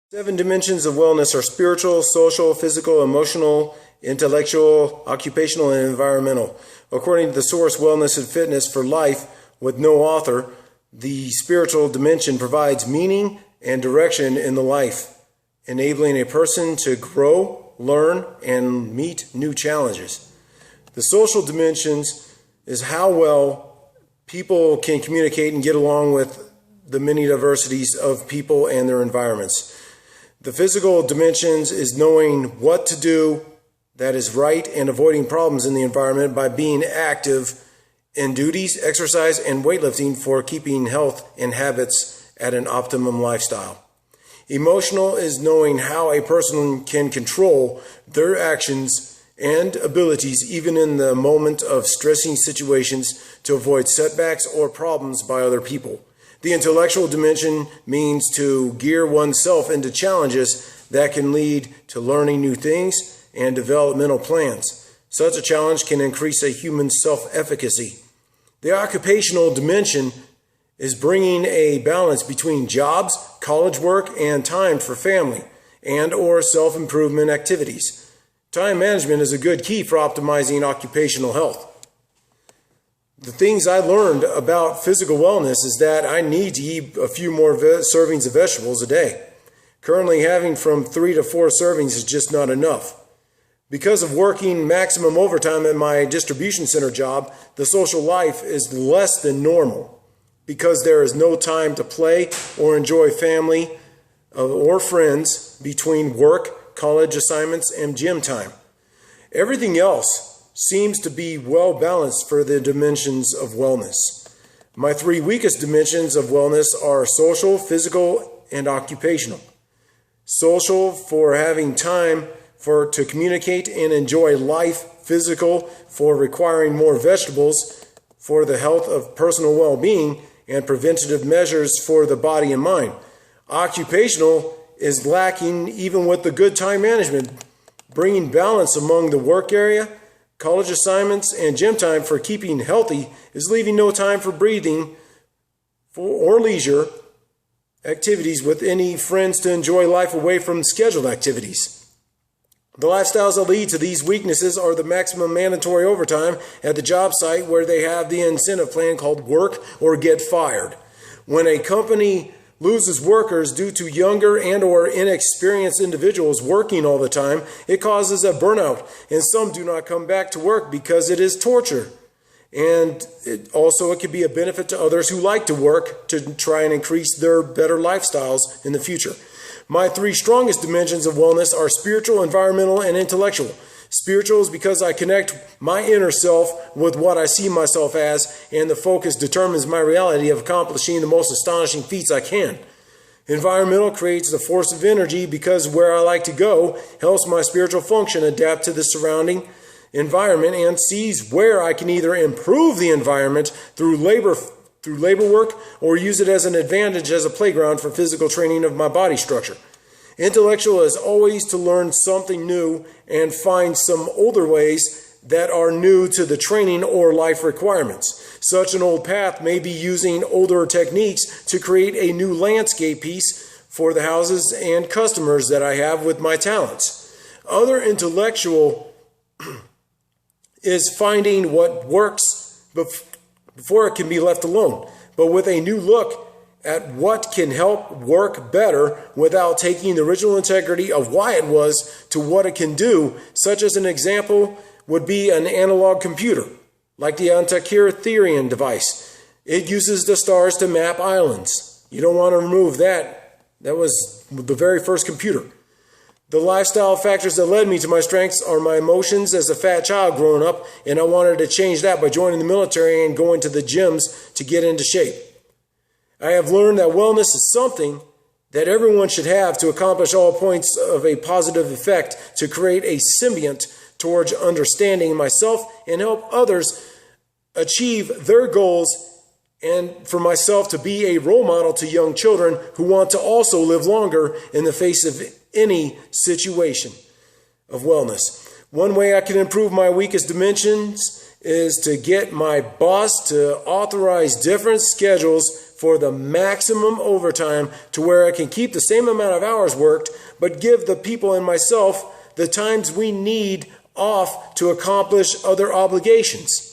7 dimensions of wellness are spiritual, social, physical, emotional, intellectual, occupational, and environmental. According to the source Wellness and Fitness for Life with no author, the spiritual dimension provides meaning and direction in the life, enabling a person to grow, learn, and meet new challenges. The social dimensions is how well people can communicate and get along with the many diversities of people and their environments. The physical dimensions is knowing what to do that is right and avoiding problems in the environment by being active in duties, exercise, and weightlifting for keeping health and habits at an optimum lifestyle. Emotional is knowing how a person can control their actions and abilities even in the moment of stressing situations to avoid setbacks or problems by other people. The intellectual dimension means to gear oneself into challenges that can lead to learning new things and developmental plans. Such a challenge can increase a human's self-efficacy. The occupational dimension is bringing a balance between jobs, college work, and time for family and or self-improvement activities. Time management is a good key for optimizing occupational health. The things I learned about physical wellness is that I need to eat a few more servings of vegetables a day. Currently, having from 3 to 4 servings is just not enough. Because of working maximum overtime at my distribution center job, the social life is less than normal because there is no time to play or enjoy family or friends between work, college assignments, and gym time. Everything else seems to be well balanced for the dimensions of wellness. My 3 weakest dimensions of wellness are social, physical, and occupational. Social for having time to communicate and enjoy life, physical for requiring more vegetables for the health of personal well-being and preventative measures for the body and mind. Occupational is lacking even with the good time management, bringing balance among the work area, college assignments, and gym time for keeping healthy is leaving no time for breathing or leisure activities with any friends to enjoy life away from scheduled activities. The lifestyles that lead to these weaknesses are the maximum mandatory overtime at the job site where they have the incentive plan called work or get fired. When a company loses workers due to younger and or inexperienced individuals working all the time, it causes a burnout, and some do not come back to work because it is torture. And it can be a benefit to others who like to work to try and increase their better lifestyles in the future. My 3 strongest dimensions of wellness are spiritual, environmental, and intellectual. Spiritual is because I connect my inner self with what I see myself as, and the focus determines my reality of accomplishing the most astonishing feats I can. Environmental creates the force of energy because where I like to go helps my spiritual function adapt to the surrounding environment and sees where I can either improve the environment through labor work or use it as an advantage as a playground for physical training of my body structure. Intellectual is always to learn something new and find some older ways that are new to the training or life requirements. Such an old path may be using older techniques to create a new landscape piece for the houses and customers that I have with my talents. Other intellectual is finding what works before it can be left alone, but with a new look at what can help work better without taking the original integrity of why it was to what it can do, such as an example would be an analog computer, like the Antikythera device. It uses the stars to map islands. You don't want to remove that. That was the very first computer. The lifestyle factors that led me to my strengths are my emotions as a fat child growing up, and I wanted to change that by joining the military and going to the gyms to get into shape. I have learned that wellness is something that everyone should have to accomplish all points of a positive effect to create a symbiont towards understanding myself and help others achieve their goals, and for myself to be a role model to young children who want to also live longer in the face of any situation of wellness. One way I can improve my weakest dimensions is to get my boss to authorize different schedules for the maximum overtime to where I can keep the same amount of hours worked, but give the people and myself the times we need off to accomplish other obligations.